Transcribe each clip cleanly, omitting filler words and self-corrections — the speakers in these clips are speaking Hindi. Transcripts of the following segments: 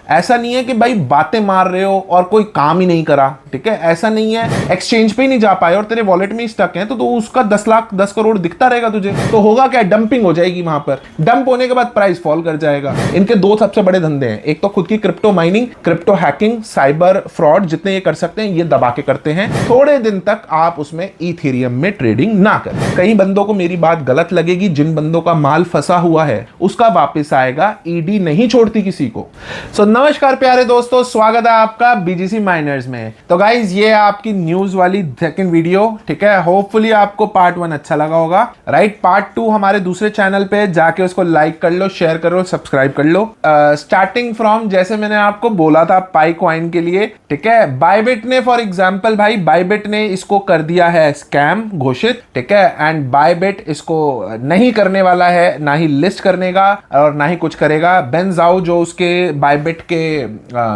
ऐसा नहीं है कि भाई बातें मार रहे हो और कोई काम ही नहीं करा, ठीक है, ऐसा नहीं है। एक्सचेंज पे ही नहीं जा पाए और तेरे वॉलेट में ही स्टक है तो उसका 10 लाख 10 करोड़ दिखता रहेगा तुझे, तो होगा क्या, डंपिंग हो जाएगी वहां पर। डंप होने के बाद प्राइस फॉल कर जाएगा। इनके दो सबसे बड़े धंधे हैं, एक तो खुद की crypto mining, crypto hacking, cyber fraud, जितने ये कर सकते हैं ये दबा के करते हैं। थोड़े दिन तक आप उसमें इथेरियम में ट्रेडिंग ना करें। कई बंदों को मेरी बात गलत लगेगी, जिन बंदों का माल फंसा हुआ है उसका वापस आएगा, ईडी नहीं छोड़ती किसी को। सो नमस्कार प्यारे दोस्तों, स्वागत है आपका बीजीसी माइनर्स में। तो गाइज ये आपकी न्यूज वाली सेकंड वीडियो, ठीक है। होपफुली आपको पार्ट 1 अच्छा लगा होगा, राइट। पार्ट 2 हमारे दूसरे चैनल पे जाके उसको लाइक कर लो, शेयर करो, सब्सक्राइब कर लो। स्टार्टिंग फ्रॉम, जैसे मैंने आपको बोला था पाई कॉइन के लिए, ठीक है, बायबिट ने फॉर एग्जांपल, भाई बायबिट ने इसको कर दिया है स्कैम घोषित, ठीक है। एंड बायबिट इसको नहीं करने वाला है, ना ही लिस्ट करने का और ना ही कुछ करेगा। बेन जाओ जो उसके बायबिट के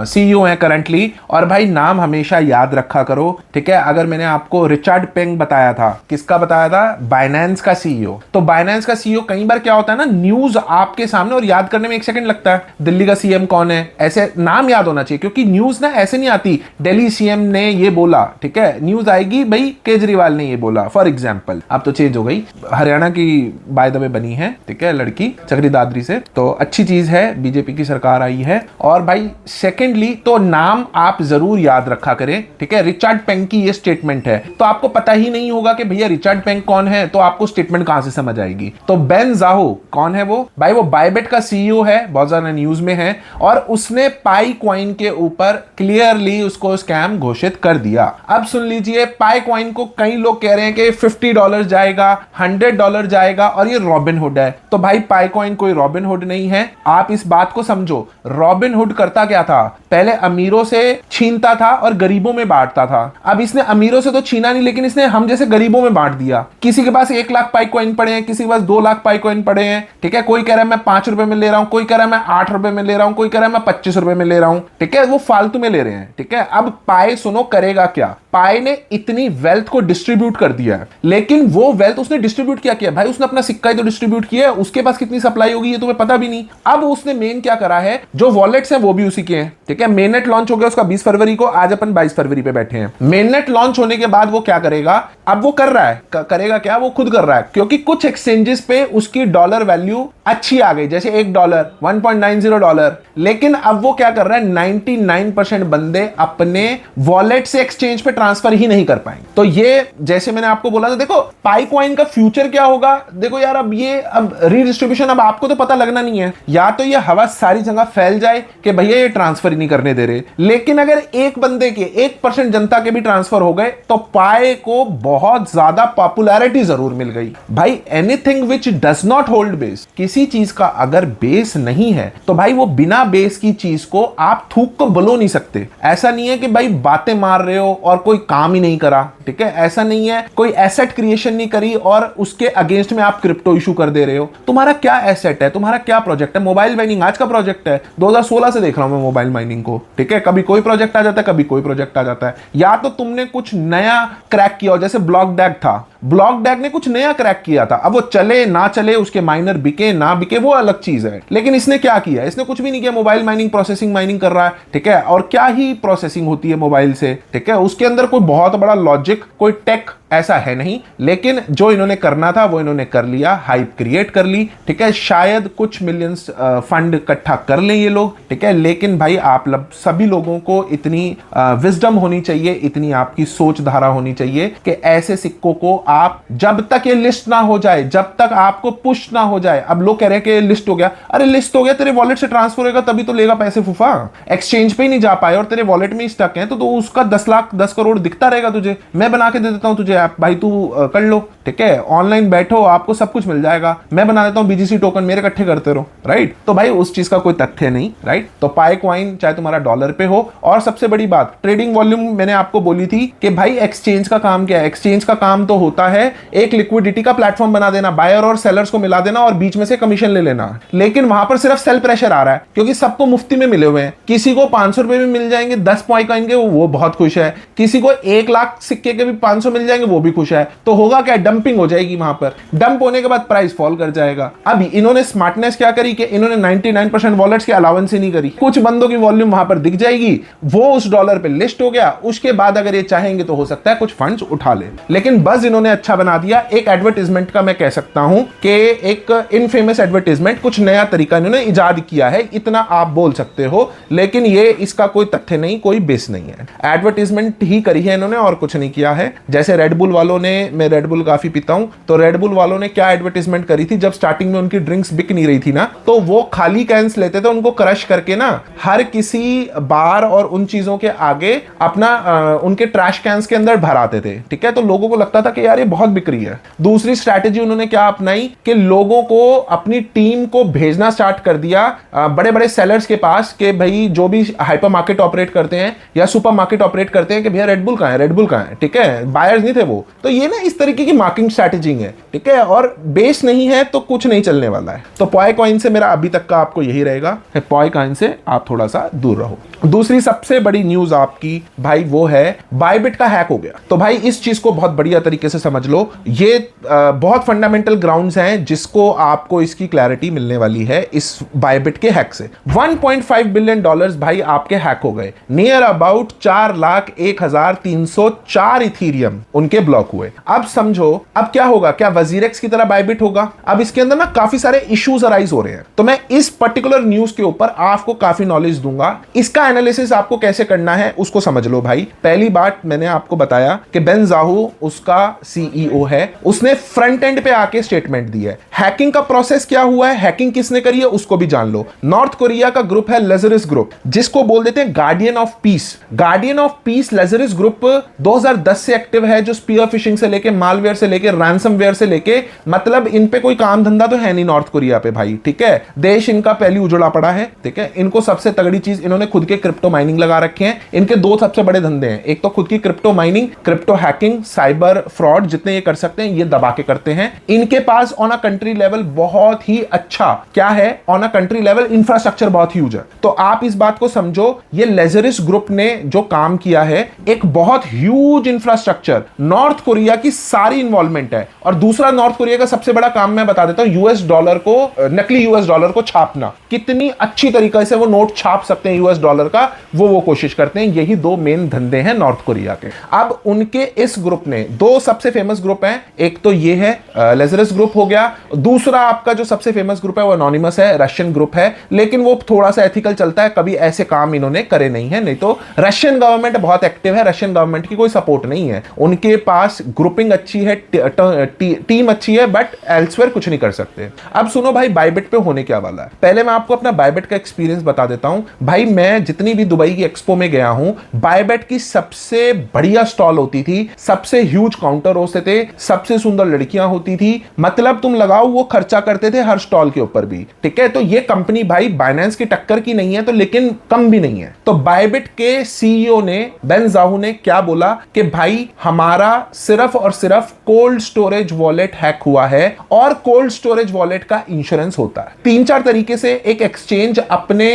सीईओ हैं करंटली, और भाई नाम हमेशा याद रखा करो, ठीक है। अगर मैंने आपको रिचर्ड पेंग बताया था, किसका बताया था, बाइनेंस का सीईओ। तो बाइनेंस का सीईओ, कई बार क्या होता है ना, न्यूज आपके सामने और याद करने में 1 सेकंड लगता है। दिल्ली का सीएम कौन है, ऐसे नाम याद होना चाहिए, क्योंकि न्यूज ना ऐसे नहीं आती दिल्ली सीएम ने ये बोला, ठीक है। न्यूज आएगी भाई केजरीवाल ने ये बोला, फॉर एग्जाम्पल। अब तो चेंज हो गई, हरियाणा की बाय द वे बनी है, ठीक है, लड़की चक्री दादरी से, तो अच्छी चीज है, बीजेपी की सरकार आई है। और भाई सेकेंडली तो नाम आप जरूर याद रखा करें, ठीक है। रिचर्ड पेंग की ये स्टेटमेंट है, तो आपको पता ही नहीं होगा कि भैया रिचर्ड पेंग कौन है, तो आपको स्टेटमेंट कहां से समझ आएगी। तो बेन जाओ कौन है वो, भाई वो बायबिट का सीईओ है, बहुत ज्यादा न्यूज में है, और उसने पाई कॉइन के ऊपर क्लियरली उसको स्कैम घोषित कर दिया। अब सुन लीजिए, पाई कॉइन को कई लोग कह रहे हैं कि $50 जाएगा, $100 जाएगा और ये रॉबिनहुड है। तो भाई पाई कॉइन कोई रॉबिनहुड नहीं है, आप इस बात को समझो। रॉबिनहुड करता क्या था, पहले अमीरों से छीनता था और गरीबों में बांटता था। अब इसने अमीरों से तो छीना नहीं, लेकिन इसने हम जैसे गरीबों में बांट दिया। किसी के पास 1 लाख पाई कॉइन पड़े हैं, किसी के पास 2 लाख पाई कॉइन पड़े हैं, ठीक है। कोई कह रहा है मैं ₹5 में ले रहा हूं, कोई कह रहा है मैं ₹8 में ले रहा हूं, कोई कह रहा है मैं ₹25 में ले रहा हूं, ठीक है। वो फालतू में ले रहे हैं, ठीक है। अब पाई सुनो करेगा क्या, पाई ने इतनी वेल्थ को डिस्ट्रीब्यूट कर दिया है, लेकिन वो वेल्थ उसने डिस्ट्रीब्यूट क्या किया, भाई उसने अपना सिक्का ही तो डिस्ट्रीब्यूट किया है, उसके पास कितनी सप्लाई होगी ये तुम्हें पता भी नहीं। अब उसने मेन क्या करा है, जो वॉलेट्स हैं वो भी उसी के हैं, ठीक है। मेननेट लॉन्च हो गया उसका 20 फरवरी को, आज अपन 22 फरवरी पे बैठे हैं। मेननेट लॉन्च होने के बाद वो क्या करेगा, अब वो कर रहा है, करेगा क्या, वो खुद कर रहा है, क्योंकि कुछ एक्सचेंजेस पे उसकी डॉलर वैल्यू अच्छी आ गई, जैसे $1 $1.90, लेकिन अब वो क्या कर रहा है, 99% बंदे अपने वॉलेट से एक्सचेंज पे ट्रांसफर ही नहीं कर पाएंगे। तो ये जैसे मैंने आपको बोला था, देखो पाई कॉइन का फ्यूचर क्या होगा, देखो यार, अब रीडिस्ट्रीब्यूशन, अब आपको तो पता लगना नहीं है, या तो ये हवा सारी जगह फैल जाए कि भैया ये ट्रांसफर ही नहीं करने दे रहे, लेकिन अगर एक बंदे के 1% जनता के भी ट्रांसफर हो गए तो पाई को बहुत ज्यादा पॉपुलैरिटी जरूर मिल गई। भाई anything which does not hold base, किसी चीज का अगर बेस नहीं है तो भाई वो बिना बेस की चीज को आप थूक को बोलो नहीं सकते। ऐसा नहीं है कि भाई बातें मार रहे हो और कोई काम ही नहीं करा, ठीक है। ऐसा नहीं है कोई एसेट क्रिएशन नहीं करी और उसके अगेंस्ट में आप क्रिप्टो इशू कर दे रहे हो। तुम्हारा क्या एसेट है, तुम्हारा क्या प्रोजेक्ट है, मोबाइल माइनिंग आज का प्रोजेक्ट है, 2016 से देख रहा हूं मैं मोबाइल माइनिंग को, ठीक है। कभी कोई प्रोजेक्ट आ जाता है, कभी कोई प्रोजेक्ट आ जाता है, या तो तुमने कुछ नया क्रैक किया हो, जैसे ब्लॉक डैग था, ब्लॉक डैग ने कुछ नया क्रैक किया था, अब वो चले ना चले, उसके माइनर बिके ना बिके वो अलग चीज है, लेकिन इसने क्या किया, इसने कुछ भी नहीं किया, मोबाइल माइनिंग प्रोसेसिंग माइनिंग कर रहा है, ठीक है। और क्या ही प्रोसेसिंग होती है मोबाइल से, ठीक है, उसके अंदर कोई बहुत बड़ा लॉजिक, कोई टेक ऐसा है नहीं, लेकिन जो इन्होंने करना था वो इन्होंने कर लिया, हाइप क्रिएट कर ली, ठीक है। शायद कुछ मिलियंस फंड इकट्ठा कर लें ये लोग, ठीक है, लेकिन भाई आप सभी लोगों को इतनी विजडम होनी चाहिए, इतनी आपकी सोच धारा होनी चाहिए कि ऐसे सिक्कों को आप, जब तक ये लिस्ट ना हो जाए, जब तक आपको पुश ना हो जाए, अब लोग कह रहे हैं कि लिस्ट हो गया, अरे लिस्ट हो गया, तेरे वॉलेट से ट्रांसफर होगा तभी तो लेगा पैसे फूफा। एक्सचेंज पे ही नहीं जा पाए और तेरे वॉलेट में ही स्टक है, तो उसका 10 लाख 10 करोड़ दिखता रहेगा तुझे, मैं बना के दे देता हूं तुझे, भाई तू कर लो, ठीक है। ऑनलाइन बैठो, आपको सब कुछ मिल जाएगा, मैं बना देता हूं बीजीसी टोकन, मेरे इकट्ठे करते रहो, राइट। तो भाई उस चीज का कोई तथ्य नहीं, राइट। तो पाई कॉइन चाहे तुम्हारा डॉलर पे हो, और सबसे बड़ी बात ट्रेडिंग वॉल्यूम मैंने आपको बोली थी कि भाई एक्सचेंज का काम क्या है, एक्सचेंज का काम तो होता है एक लिक्विडिटी का प्लेटफॉर्म बना देना, बायर और सेलर्स को मिला देना और बीच में से कमीशन ले लेना, लेकिन वहां पर सिर्फ सेल प्रेशर आ रहा है, क्योंकि सबको मुफ्ती में मिले हुए हैं। किसी को 500 रुपए में मिल जाएंगे 10 पाई कॉइन के, वो बहुत खुश है, किसी को 1 लाख सिक्के के भी 500 मिल जाएंगे, वो भी खुश है। तो होगा क्या, डंपिंग हो जाएगी वहां पर। डंप होने के बाद प्राइस फॉल कर जाएगा। अब इन्होंने स्मार्टनेस क्या करी कि इन्होंने 99% वॉलेट्स की अलाउंस ही नहीं करी। कुछ बंदों की वॉल्यूम वहां पर दिख जाएगी, वो उस डॉलर पे लिस्ट हो गया। उसके बाद अगर ये चाहेंगे तो हो सकता है कुछ फंड्स उठा ले, लेकिन बस इन्होंने अच्छा बना दिया। एक एडवर्टाइजमेंट का मैं कह सकता हूं कि एक इनफेमस एडवर्टाइजमेंट, कुछ नया तरीका इन्होंने इजाद किया है, इतना आप बोल सकते हो। लेकिन ये इसका कोई तथ्य नहीं, कोई बेस नहीं है। एडवर्टाइजमेंट ही करी है इन्होंने और कुछ नहीं किया है। जैसे रेडबुल वालों ने, मैं रेडबुल काफी पीता हूं, तो रेडबुल वालों ने क्या एडवर्टाइजमेंट करी थी, जब स्टार्टिंग में उनकी ड्रिंक्स बिक नहीं रही थी ना, तो वो खाली कैंस लेते थे, उनको क्रश करके ना हर किसी बार और उन चीजों के आगे अपना उनके ट्रैश कैंस के अंदर भराते थे। ठीक है, तो लोगों को लगता था कि यार ये बहुत बिक रही है। दूसरी स्ट्रैटेजी उन्होंने क्या अपनाई कि लोगों को, अपनी टीम को भेजना स्टार्ट कर दिया बड़े बड़े सेलर्स के पास कि भाई जो भी हाइपर मार्केट ऑपरेट करते हैं या सुपर मार्केट ऑपरेट करते हैं कि भैया रेडबुल कहां है, रेडबुल कहां है। ठीक है, बायर्स नहीं थे वो। तो ये ना इस तरीके की मार्केटिंग स्ट्रैटेजी है। ठीक है, और बेस नहीं है तो कुछ नहीं चलने वाला है। तो पॉय कॉइन से मेरा अभी तक का आपको यही रहेगा, पॉय कॉइन से आप थोड़ा सा दूर रहो। दूसरी सबसे बड़ी न्यूज आपकी भाई वो है बायबिट का हैक हो गया। तो भाई इस चीज को बहुत बढ़िया तरीके से समझ लो। ये बहुत फंडामेंटल ग्राउंड्स हैं जिसको आपको इसकी क्लैरिटी मिलने वाली है इस बायबिट के हैक से। 1.5 बिलियन डॉलर्स भाई आपके हैक हो गए। नियर अबाउट 4,01,304 इथीरियम उनके ब्लॉक हुए। अब समझो अब क्या होगा, क्या वजीरेक्स की तरह बायबिट होगा? अब इसके अंदर ना काफी सारे इश्यूज अराइज हो रहे हैं, तो मैं इस पर्टिकुलर न्यूज के ऊपर आपको काफी नॉलेज दूंगा। इसका एनालिसिस आपको कैसे करना है उसको समझ लो भाई। पहली बात मैंने आपको बताया कि बेन जाहू उसका सीईओ है, उसने फ्रंट एंड पे आके स्टेटमेंट दी है। हैकिंग का प्रोसेस क्या हुआ है, हैकिंग किसने करी है उसको भी जान लो। नॉर्थ कोरिया का ग्रुप है लैजरस ग्रुप, जिसको बोल देते हैं guardian of peace. Guardian of peace Lazarus group 2010 से एक्टिव है, जो स्पीयर फिशिंग से लेके मालवेयर से लेके रैंसमवेयर से लेके, मतलब इन पे कोई काम धंधा तो है नहीं नॉर्थ कोरिया पे भाई। ठीक है, देश इनका पहली उजड़ा पड़ा है। ठीक है, इनको सबसे तगड़ी चीज, इन्होंने खुद के क्रिप्टो माइनिंग लगा रखे हैं। इनके दो सबसे बड़े धंधे हैं, एक तो खुद की crypto mining, crypto hacking, cyber fraud, जितने ये कर सकते हैं ये दबा के करते हैं। इनके pass on a country level बहुत ही अच्छा क्या है, on a country level infrastructure बहुत ह्यूज है। तो आप इस बात को समझो, ये लेजरिस ग्रुप ने जो काम किया है, एक बहुत ह्यूज इंफ्रास्ट्रक्चर, नॉर्थ कोरिया की सारी इन्वॉल्वमेंट है। और दूसरा नॉर्थ कोरिया का सबसे बड़ा काम मैं बता देता हूं, यूएस डॉलर को, नकली यूएस डॉलर को छापना। कितनी अच्छी तरीके से वो नोट छाप सकते हैं यूएस डॉलर का, वो कोशिश करते हैं। यही दो मेन धंधे हैं नॉर्थ कोरिया के। अब उनके इस ग्रुप ने दो सबसे फेमस ग्रुप हैं, एक तो ये है लेजरस ग्रुप हो गया, दूसरा आपका जो सबसे फेमस ग्रुप है वो एनोनिमस है, रशियन ग्रुप है, लेकिन वो थोड़ा सा एथिकल चलता है। कभी ऐसे काम इन्होंने करे नहीं है, नहीं तो रशियन गवर्नमेंट बहुत एक्टिव है, रशियन गवर्नमेंट की कोई सपोर्ट नहीं है, उनके पास ग्रुपिंग अच्छी है, टीम अच्छी है, बट एल्सवेयर कुछ नहीं कर सकते। अब सुनो भाई, बायबिट पे होने क्या वाला है। पहले मैं आपको अपना बायबिट का एक्सपीरियंस बता देता हूं भाई। मैं जितनी भी दुबई की एक्सपो में गया हूं, बायबिट की सबसे बढ़िया स्टॉल होती थी, सबसे ह्यूज काउंटर होते थे, सबसे सुंदर लड़कियां होती थी, मतलब तुम लगाओ वो खर्चा करते थे हर स्टॉल के ऊपर भी। ठीक है, तो ये कंपनी भाई बाइनेंस की टक्कर की नहीं है, तो लेकिन कम भी नहीं है। तो बायबिट के सीईओ ने, बेन जाहू ने क्या बोला कि भाई हमारा सिर्फ और सिर्फ कोल्ड स्टोरेज वॉलेट हैक हुआ है, और कोल्ड स्टोरेज वॉलेट का इंश्योरेंस होता है। 3-4 तरीके से एक एक्सचेंज अपने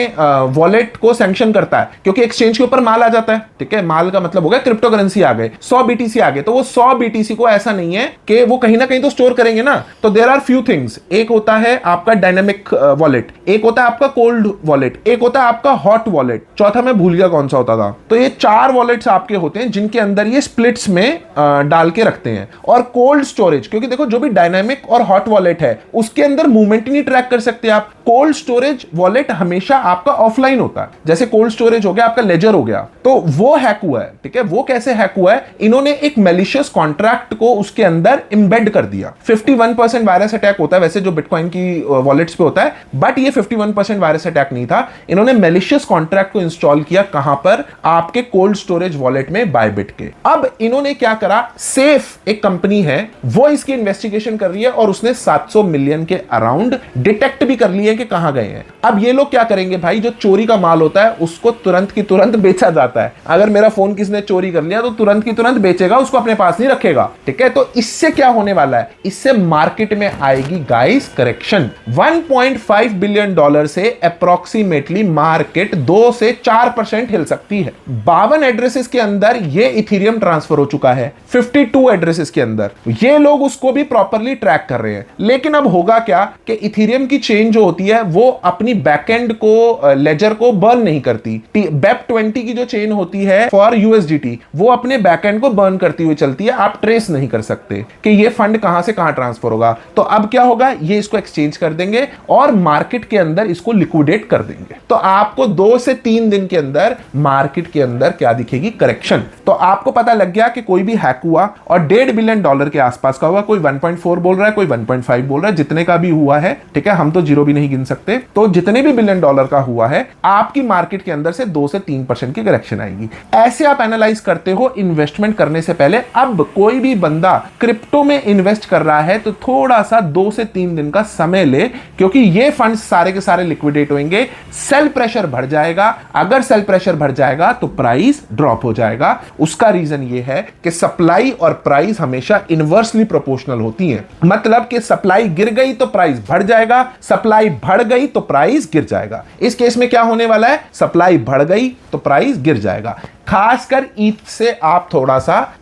वॉलेट को सैंक्शन करता है, क्योंकि एक्सचेंज के ऊपर माल आ जाता है। ठीक है, माल का मतलब हो गया क्रिप्टो करेंसी आ गए, 100 बीटीसी आ गए, तो वो 100 बीटीसी को ऐसा नहीं है कि वो कहीं ना कहीं तो स्टोर करेंगे ना। तो देयर आर फ्यू थिंग्स, एक होता है आपका डायनेमिक वॉलेट, एक होता है आपका कोल्ड वॉलेट, एक होता है आपका हॉट वॉलेट, चौथा मैं भूल गया कौन सा होता था। तो ये 4 वॉलेट्स आपके होते हैं जिनके अंदर ये स्प्लिट्स में डाल के रखते हैं। और कोल्ड स्टोरेज, क्योंकि देखो जो भी डायनेमिक और हॉट वॉलेट है उसके अंदर मूवमेंट ही नहीं ट्रैक कर सकते आप। कोल्ड स्टोरेज वॉलेट हमेशा आपका ऑफलाइन होता है, जैसे कोल्ड स्टोरेज हो गया, आपका लेजर हो गया, तो वो हैक हुआ है। ठीक है, वो कैसे हैक हुआ है, इन्होंने एक मैलिशियस कॉन्ट्रैक्ट को उसके अंदर एम्बेड कर दिया। 51% वायरस अटैक होता है वैसे जो बिटकॉइन की वॉलेट्स पे होता है, बट ये 51% वायरस अटैक नहीं था। इन्होंने मैलिशियस कॉन्ट्रैक्ट को इंस्टॉल किया कहां पर, आपके कोल्ड स्टोरेज वॉलेट में, बायबिट के। अब इन्होंने क्या करा, सेफ एक कंपनी है वो इसकी इन्वेस्टिगेशन कर रही है, और उसने 700 मिलियन के अराउंड डिटेक्ट भी कर लिया कि कहां गए हैं। अब ये लोग क्या करेंगे भाई, जो चोरी का माल होता है उसको तुरंत की तुरंत बेचा जाता है। अगर मेरा फोन किसने चोरी कर लिया तो तुरंत की तुरंत बेचेगा, उसको अपने पास नहीं रखेगा। ठीक है, तो इससे क्या होने वाला है, इससे मार्केट में आएगी गाइस करेक्शन। 1.5 बिलियन डॉलर से अप्रोक्सीमेटली मार्केट 2 से 4% हिल सकती है। 52 एड्रेसेस के अंदर ये इथीरियम ट्रांसफर हो चुका है। 52 एड्रेसेस के अंदर। ये लोग उसको भी प्रॉपरली ट्रैक कर रहे हैं। लेकिन अब होगा क्या कि इथेरियम की चेन जो होती है वो अपनी बैकएंड को, लेजर को बर्न नहीं करती। BEP20 की जो चेन होती है फॉर यूएसडीटी, वो अपने बैकएंड को बर्न करती हुई चलती है। आप ट्रेस नहीं कर सकते कि ये फंड कहां से कहां ट्रांसफर होगा। तो अब क्या होगा, ये इसको एक्सचेंज कर देंगे और मार्केट के अंदर इसको लिक्विडेट कर देंगे। तो आपको 2 से 3 दिन के अंदर मार्केट के अंदर क्या दिखेगी, करेक्शन। तो आपको पता लग गया कि कोई भी हैक हुआ और $1.5 बिलियन के आसपास का हुआ। कोई 1.4 बोल रहा है, कोई 1.5 बोल रहा है, जितने का भी हुआ है, ठीक है, हम तो जीरो भी नहीं गिन सकते। तो जितने भी $1 बिलियन का हुआ है, आपकी मार्केट के अंदर से 2 से 3% की करेक्शन आएगी। ऐसे आप एनालाइज करते हो इन्वेस्टमेंट करने से पहले। अब कोई भी बंदा क्रिप्टो में इन्वेस्ट कर रहा है तो थोड़ा सा 2 से 3 दिन का समय ले, क्योंकि ये फंड्स सारे के सारे लिक्विडेट होंगे। सेल प्रेशर बढ़ जाएगा। अगर सेल प्रेशर बढ़ जाएगा तो प्राइस ड्रॉप हो जाएगा। उसका रीजन ये है कि सप्लाई और प्राइस हमेशा इनवर्सली प्रोपोर्शनल होती है। मतलब कि सप्लाई गिर गई तो प्राइस बढ़ जाएगा, सप्लाई बढ़ गई तो प्राइस गिर जाएगा। इस केस में क्या होने वाला है, सप्लाई बढ़ गई तो प्राइस गिर जाएगा। खासकर ईथ से आप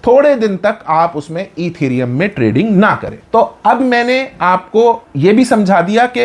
थोड़े दिन तक आप उसमें इथेरियम में ट्रेडिंग ना करें। तो अब मैंने आपको यह भी समझा दिया कि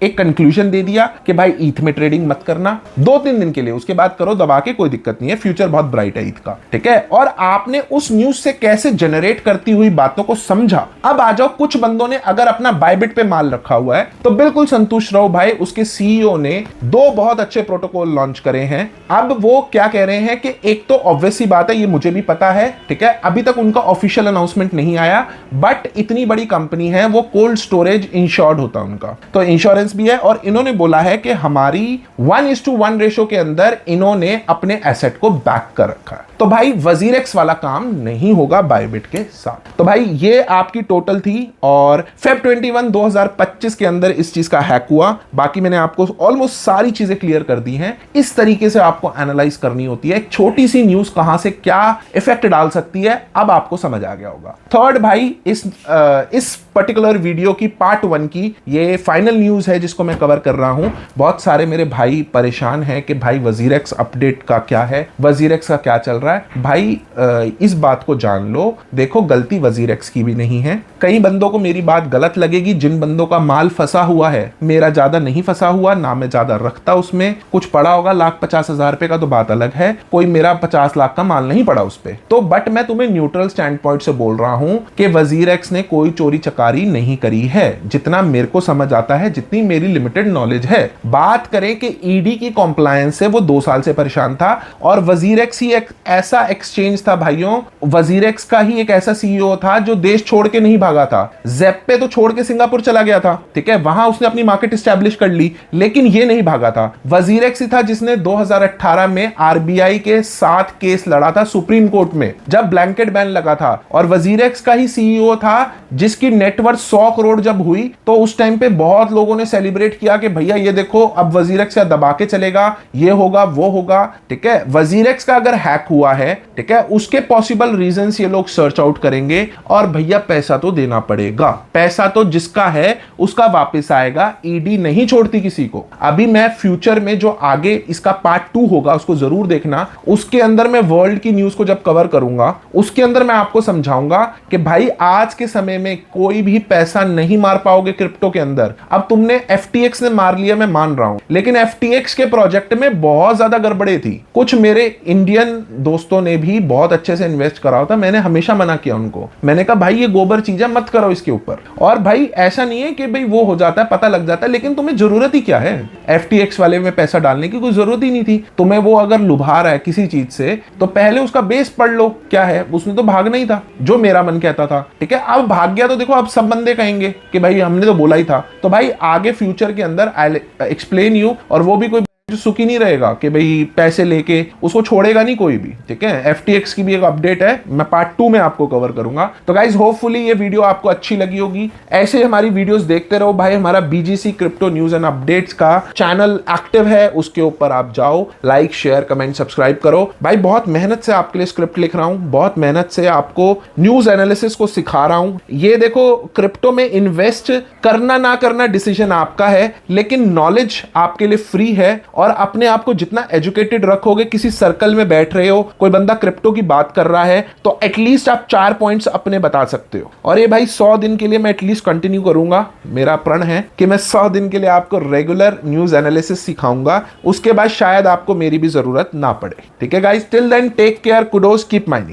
एक कंक्लूजन दे दिया कि भाई ईथ में ट्रेडिंग मत करना 2-3 दिन के लिए, उसके बाद करो दबा के, कोई दिक्कत नहीं है, फ्यूचर बहुत ब्राइट है ईथ का, ठीक है। और आपने उस न्यूज से कैसे जनरेट करती हुई बातों को समझा। अब आ जाओ, कुछ बंदों ने अगर अपना बायबिट पे माल रखा हुआ है तो बिल्कुल संतुष्ट रहो भाई, उसके सीईओ ने 2 बहुत अच्छे प्रोटोकॉल लॉन्च करे हैं। अब वो क्या कह रहे हैं कि एक तो ऑब्वियस सी बात है, ये मुझे भी पता है, ठीक है, अभी तक उनका ऑफिशियल अनाउंसमेंट नहीं आया, बट इतनी बड़ी कंपनी है, वो कोल्ड स्टोरेज इंश्योर्ड होता है उनका, तो इंश्योरेंस भी है। और इन्होंने बोला है कि हमारी 1:1 रेशो के अंदर इन्होंने अपने एसेट को बैक कर रखा है। तो भाई वजीरेक्स वाला काम नहीं होगा बायबिट के साथ। तो भाई ये आपकी टोटल थी, और Feb 21 2025 के अंदर इस चीज का हैक हुआ। बाकी मैंने आपको ऑलमोस्ट सारी चीजें क्लियर कर दी हैं। इस तरीके से आपको एनालाइज करनी होती है, एक छोटी सी न्यूज कहां से क्या इफेक्ट डाल सकती है, अब आपको समझ आ गया होगा। थर्ड भाई, इस पर्टिकुलर वीडियो की पार्ट 1 की ये फाइनल न्यूज है जिसको मैं कवर कर रहा हूं। बहुत सारे मेरे भाई परेशान हैं कि भाई वजीरेक्स अपडेट का क्या है, वजीरेक्स का क्या चल रहा है। भाई इस बात को जान लो, देखो गलती वजीरेक्स की भी नहीं है। कई बंदों को मेरी बात गलत लगेगी, जिन बंदों का माल फंसा हुआ है, मेरा ज्यादा नहीं फंसा हुआ, ना मैं ज्यादा रखता उसमें, कुछ पड़ा होगा 1,50,000 रुपए का तो बात अलग है, कोई मेरा 50 लाख का माल नहीं पड़ा उस पे। तो बट मैं तुम्हें न्यूट्रल स्टैंड पॉइंट से बोल रहा हूं कि वजीरेक्स ने कोई चोरी चकारी नहीं करी है, जितना मेरे को समझ आता है, जितनी मेरी लिमिटेड नॉलेज है। बात करें कि ईडी की कॉम्प्लायंस से वो 2 साल से परेशान था, और वजीरेक्स ही एक ऐसा एक्सचेंज था भाइयों, वजीरेक्स का ही एक ऐसा सीईओ था जो देश छोड़ के नहीं भागा था। ज़ेप्पे तो छोड़ के सिंगापुर चला गया था, ठीक है, वहां उसने अपनी मार्केट एस्टैब्लिश कर ली, लेकिन ये नहीं भागा था। वजीरेक्स ही था जिसने 2018 में आरबीआई के साथ केस लड़ा था सुप्रीम कोर्ट में, जब ब्लैंकेट बैन लगा था। और वजीरेक्स का ही सीईओ था जिसकी नेटवर्थ 100 करोड़ जब हुई तो उस टाइम पे बहुत लोगों ने सेलिब्रेट किया कि भैया ये देखो अब वजीरेक्स या दबा के चलेगा, ये होगा वो होगा, ठीक है। वजीरेक्स का अगर हैक हुआ है, ठीक है, उसके पॉसिबल रीजंस ये लोग सर्च आउट करेंगे, और भैया पैसा तो देना पड़ेगा, पैसा तो जिसका है उसका वापस आएगा। ईडी नहीं छोड़ती किसी को। अभी मैं फ्यूचर में जो आगे इसका पार्ट 2 होगा उसको जरूर देखना, उसके अंदर मैं वर्ल्ड की न्यूज को जब कवर करूंगा उसके अंदर मैं आपको समझाऊंगा कि भाई आज के समय में कोई भी पैसा नहीं मार पाओगे क्रिप्टो के अंदर। अब तुमने FTX ने मार लिया, मैं मान रहा हूं, लेकिन FTX के प्रोजेक्ट में बहुत ज्यादा गड़बड़े थी। कुछ मेरे इंडियन दोस्तों ने भी बहुत अच्छे से इन्वेस्ट करा होता, मैंने हमेशा मना किया उनको, मैंने कहा भाई ये गोबर चीज है, मत करो इसके ऊपर। और भाई ऐसा नहीं है कि भाई वो हो जाता है, पता लग जाता है, लेकिन तुम्हें जरूरत ही क्या है FTX वाले में पैसा डालने की, कोई जरूरत ही नहीं थी। तुम्हें वो अगर लुभा रहा है किसी चीज से तो पहले उसका बेस पढ़ लो क्या है, उसने तो भागना ही था, जो मेरा मन कहता था, ठीक है। अब भाग गया तो देखो अब सब बंदे कहेंगे कि भाई हमने तो बोला ही था। तो भाई आगे फ्यूचर के अंदर आई एक्सप्लेन यू, और वो भी कोई जो सुखी नहीं रहेगा कि भाई पैसे लेके उसको छोड़ेगा नहीं कोई भी, ठीक है। FTX की भी एक अपडेट है, मैं पार्ट 2 में आपको कवर करूंगा। तो गाइज होपफुली ये वीडियो आपको अच्छी लगी होगी। ऐसे हमारी वीडियोस देखते रहो भाई। हमारा BGC crypto news and updates का चैनल एक्टिव है, उसके ऊपर आप जाओ, लाइक शेयर कमेंट सब्सक्राइब करो भाई। बहुत मेहनत से आपके लिए स्क्रिप्ट लिख रहा हूं, बहुत मेहनत से आपको न्यूज एनालिसिस को सिखा रहा हूं। ये देखो क्रिप्टो में इन्वेस्ट करना ना करना डिसीजन आपका है, लेकिन नॉलेज आपके लिए फ्री है। और अपने आप को जितना एजुकेटेड रखोगे, किसी सर्कल में बैठ रहे हो, कोई बंदा क्रिप्टो की बात कर रहा है, तो एटलीस्ट आप 4 पॉइंट्स अपने बता सकते हो। और ये भाई 100 दिन के लिए मैं एटलीस्ट कंटिन्यू करूंगा। मेरा प्रण है कि मैं 100 दिन के लिए आपको रेगुलर न्यूज एनालिसिस सिखाऊंगा, उसके बाद शायद आपको मेरी भी जरूरत ना पड़े। ठीक है guys, till then take care, kudos, keep mining.